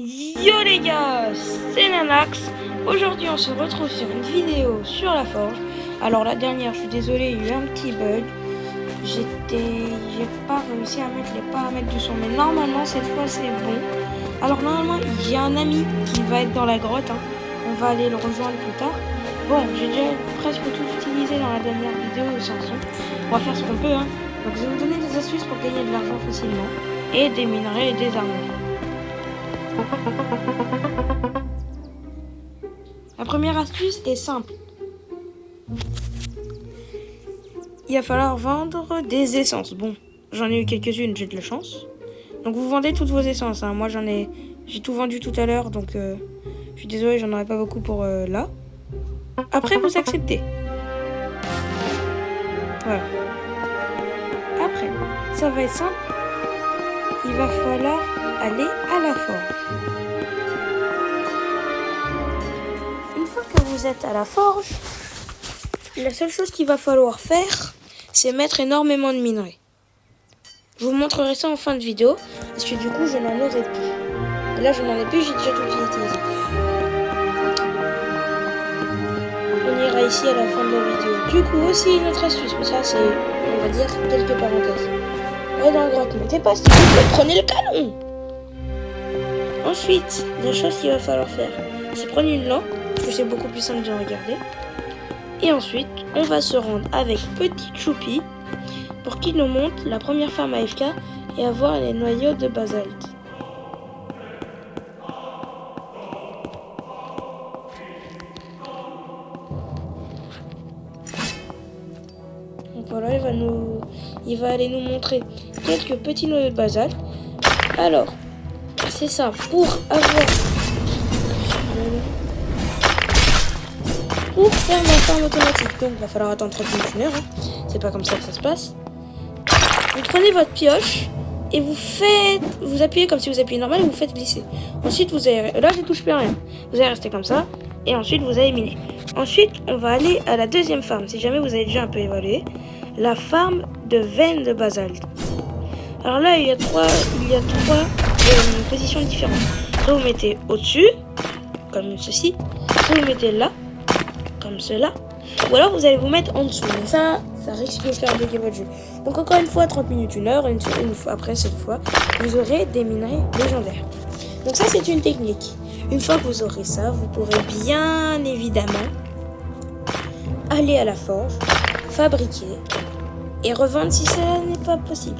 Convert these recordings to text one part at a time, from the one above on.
Yo les gars, c'est Nanax. Aujourd'hui on se retrouve sur une vidéo sur la forge. Alors la dernière, je suis désolé, il y a eu un petit bug. J'ai pas réussi à mettre les paramètres du son, mais normalement cette fois c'est bon. Alors normalement il y a un ami qui va être dans la grotte, hein. On va aller le rejoindre plus tard. Bon, j'ai déjà presque tout utilisé dans la dernière vidéo sans son. On va faire ce qu'on peut, hein. Donc je vais vous donner des astuces pour gagner de l'argent facilement. Et des minerais et des armures. La première astuce est simple. Il va falloir vendre des essences. Bon, j'en ai eu quelques-unes, j'ai de la chance. Donc vous vendez toutes vos essences, hein. Moi j'ai tout vendu tout à l'heure, donc je suis désolé, j'en aurai pas beaucoup pour là. Après vous acceptez. Voilà. Après, ça va être simple. Il va falloir aller à la forge. Une fois que vous êtes à la forge, la seule chose qu'il va falloir faire, c'est mettre énormément de minerais. Je vous montrerai ça en fin de vidéo, parce que du coup, je n'en aurai plus. Et là, je n'en ai plus, j'ai déjà tout utilisé. On ira ici à la fin de la vidéo. Du coup, aussi une autre astuce, mais ça, c'est, on va dire, quelques parenthèses. Ouais, dans la grotte, mettez pas s'il vous plaît, prenez le canon. Ensuite, la chose qu'il va falloir faire, c'est prendre une lampe, parce que c'est beaucoup plus simple de regarder. Et ensuite, on va se rendre avec Petit Choupi pour qu'il nous montre la première ferme AFK et avoir les noyaux de basalte. Donc voilà, il va aller nous montrer quelques petits noyaux de basalte. Alors, c'est simple, pour faire ma ferme automatique, donc il va falloir attendre 30 minutes, une heure, hein. C'est pas comme ça que ça se passe. Vous prenez votre pioche et vous appuyez comme si vous appuyez normal et vous faites glisser. Ensuite vous allez, là je touche plus à rien, vous allez rester comme ça et ensuite vous allez miner. Ensuite on va aller à la deuxième farm, si jamais vous avez déjà un peu évalué, la farm de veines de basalte. Alors là il y a trois positions différentes. Soit vous mettez au-dessus, comme ceci, soit vous mettez là, comme cela, ou alors vous allez vous mettre en dessous, mais ça risque de faire bugger votre jeu. Donc encore une fois, 30 minutes, une heure, une fois après cette fois, vous aurez des minerais légendaires. Donc ça c'est une technique. Une fois que vous aurez ça, vous pourrez bien évidemment aller à la forge, fabriquer et revendre si cela n'est pas possible.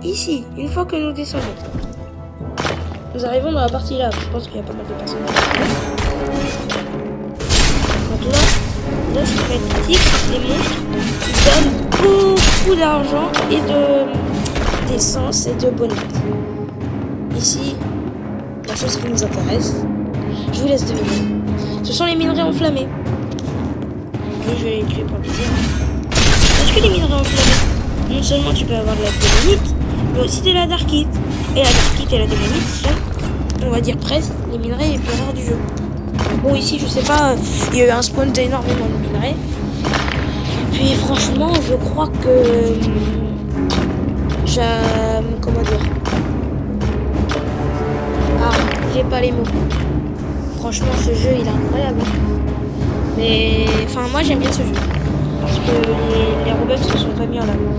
Ici, une fois que nous descendons, nous arrivons dans la partie là. Je pense qu'il y a pas mal de personnes. Donc là ce qui va être pratique, c'est que les monstres donnent beaucoup d'argent et d'essence et de bonus. Ici, la chose qui nous intéresse, je vous laisse deviner. Ce sont les minerais enflammés. Et je vais les tuer pour plaisir. Parce que les minerais enflammés, non seulement tu peux avoir de la démonite, mais aussi de la darkite. Et la darkite et la démonite sont, on va dire presque, les minerais les plus rares du jeu. Bon, ici, je sais pas, il y a eu un spawn d'énormément de minerais. Puis franchement, je crois que comment dire, j'ai pas les mots. Franchement, ce jeu, il est incroyable. Mais, enfin, moi, j'aime bien ce jeu. Parce que les Robux se sont pas mis en avant.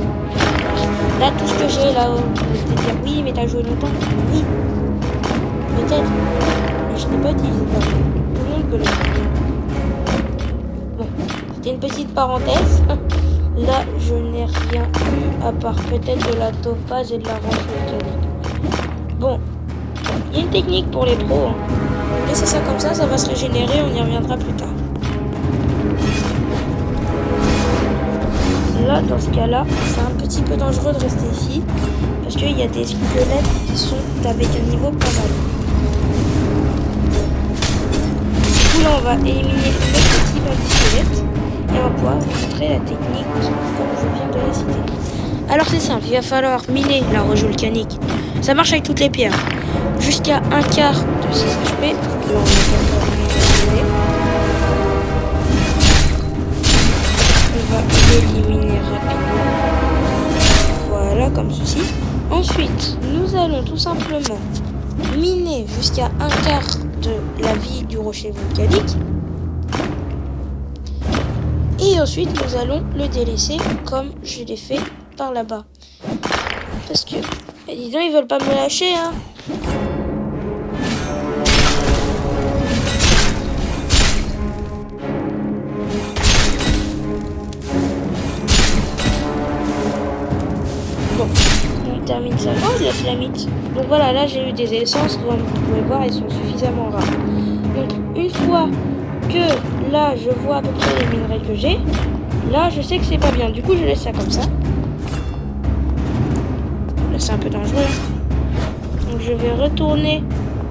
Là, tout ce que j'ai, là, vous allez dire, oui, mais t'as joué longtemps. Oui, peut-être. Mais je n'ai pas utilisé ça. Tout le monde peut le faire. Bon, c'était une petite parenthèse. Là, je n'ai rien eu à part peut-être de la topaz et de la roche volcanique. Bon, il y a une technique pour les pros, hein. Vous laissez ça comme ça va se régénérer, on y reviendra plus tard. Là, dans ce cas-là, c'est un petit peu dangereux de rester ici, parce qu'il y a des squelettes qui sont avec un niveau pas mal. Du coup, là, on va éliminer le petit squelette et on va pouvoir vous montrer la technique comme je viens de la citer. Alors, c'est simple, il va falloir miner la roche volcanique. Ça marche avec toutes les pierres. Jusqu'à un quart de 6 HP. Là, on va l'éliminer rapidement. Voilà, comme ceci. Ensuite, nous allons tout simplement miner jusqu'à un quart de la vie du rocher volcanique. Et ensuite, nous allons le délaisser comme je l'ai fait par là-bas. Parce que, dis donc, ils veulent pas me lâcher, hein. Bon, on termine ça. Oh, de la flamite. Donc voilà, là j'ai eu des essences, comme vous pouvez voir, elles sont suffisamment rares. Donc une fois que là je vois à peu près les minerais que j'ai, là je sais que c'est pas bien. Du coup je laisse ça comme ça. Là c'est un peu dangereux. Donc je vais retourner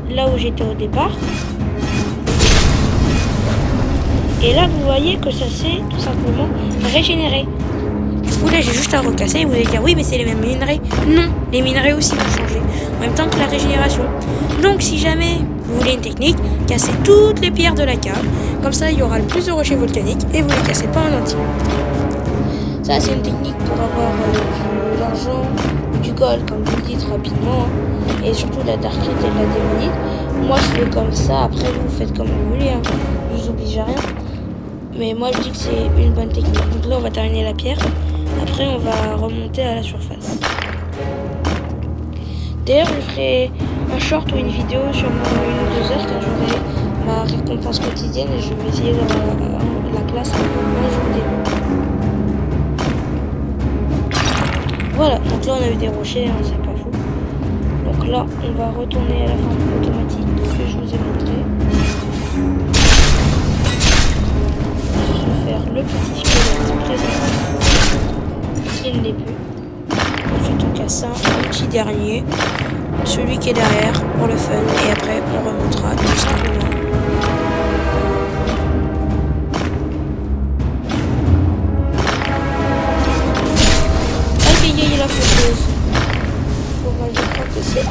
là où j'étais au départ. Et là vous voyez que ça s'est tout simplement régénéré. Du coup là j'ai juste à recasser et vous allez dire oui mais c'est les mêmes minerais. Non, les minerais aussi vont changer en même temps que la régénération. Donc si jamais vous voulez une technique, cassez toutes les pierres de la cave, comme ça il y aura le plus de rochers volcaniques et vous les cassez pas en entier. Ça c'est une technique pour avoir de l'argent, du gold comme vous le dites rapidement, et surtout de la darkite et de la démonite. Moi je fais comme ça, après vous faites comme vous voulez, hein. Je vous oblige à rien. Mais moi je dis que c'est une bonne technique. Donc là on va terminer la pierre. Après on va remonter à la surface. D'ailleurs je ferai un short ou une vidéo sur 1 ou 2 heures quand j'aurai ma récompense quotidienne et je vais essayer d'avoir la classe un jour. Voilà, donc là on a eu des rochers, hein, c'est pas fou. Donc là on va retourner à la forme automatique que je vous ai montré. Je vais faire le petit squelette présent qui ne l'est plus. Ensuite on casse un petit dernier, celui qui est derrière pour le fun, et après on remontera tout simplement. Aïe la faucheuse. Bon moi je crois que c'est...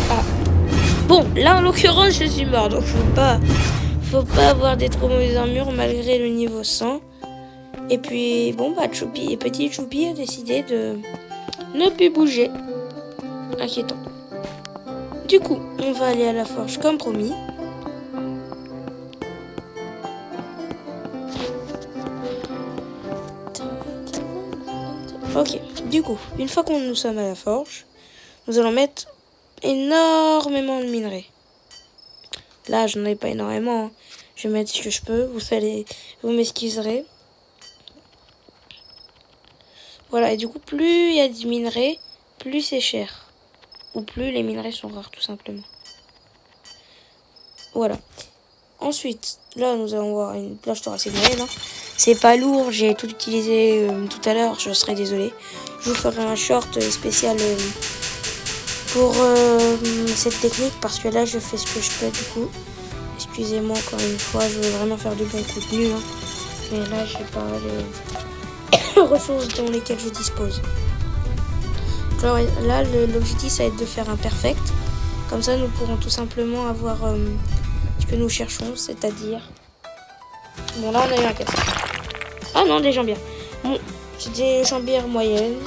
Ah. Bon là en l'occurrence je suis mort, donc faut pas avoir des trop mauvaises armures malgré le niveau 100. Et puis, bon, bah, Choupi, petit Choupi a décidé de ne plus bouger. Inquiétant. Du coup, on va aller à la forge comme promis. Ok, du coup, une fois qu'on nous sommes à la forge, nous allons mettre énormément de minerais. Là, j'en ai pas énormément, hein. Je vais mettre ce que je peux, vous m'excuserez. Voilà, et du coup, plus il y a du minerai, plus c'est cher. Ou plus les minerais sont rares, tout simplement. Voilà. Ensuite, là, nous allons voir une plage thoracique moyenne. Hein. C'est pas lourd, j'ai tout utilisé tout à l'heure, je serai désolé. Je vous ferai un short spécial pour cette technique, parce que là, je fais ce que je peux, du coup. Excusez-moi encore une fois, je veux vraiment faire du bon contenu. Hein. Mais là, je sais pas les ressources dans lesquelles je dispose. Alors, là, l'objectif, ça va être de faire un perfect. Comme ça, nous pourrons tout simplement avoir ce que nous cherchons, c'est-à-dire... Bon, là, on a eu un casse. Ah non, des jambières. Bon, c'est des jambières moyennes.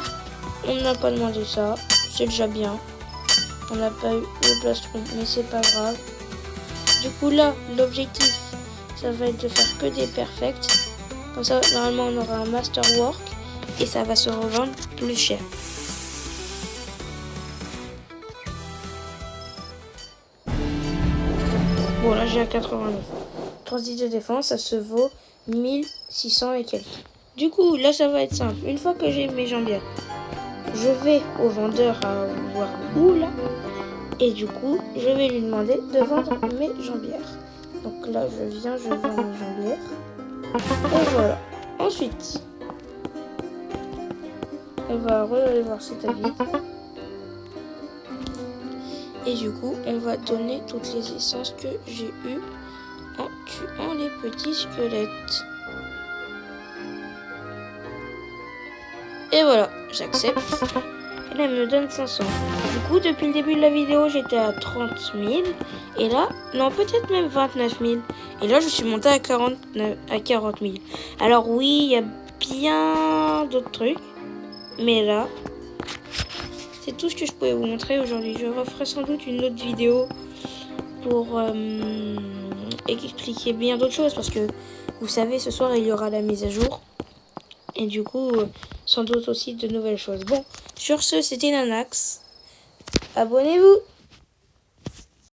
On n'a pas demandé ça. C'est déjà bien. On n'a pas eu le plastron, mais c'est pas grave. Du coup, là, l'objectif, ça va être de faire que des perfects. Comme ça, normalement, on aura un masterwork et ça va se revendre plus cher. Bon, là, j'ai un 89. 30 de défense, ça se vaut 1600 et quelques. Du coup, là, ça va être simple. Une fois que j'ai mes jambières, je vais au vendeur à voir où, là. Et du coup, je vais lui demander de vendre mes jambières. Donc là, je viens, je vends mes jambières. Et voilà. Ensuite, on va aller voir cet avis. Et du coup, on va donner toutes les essences que j'ai eues en tuant les petits squelettes. Et voilà, j'accepte. Et là, elle me donne 500. Du coup, depuis le début de la vidéo, j'étais à 30 000. Et là, non, peut-être même 29 000. Et là, je suis montée à 40 000. Alors oui, il y a bien d'autres trucs. Mais là, c'est tout ce que je pouvais vous montrer aujourd'hui. Je referai sans doute une autre vidéo pour expliquer bien d'autres choses. Parce que vous savez, ce soir, il y aura la mise à jour. Et du coup, sans doute aussi de nouvelles choses. Bon, sur ce, c'était Nanax. Abonnez-vous!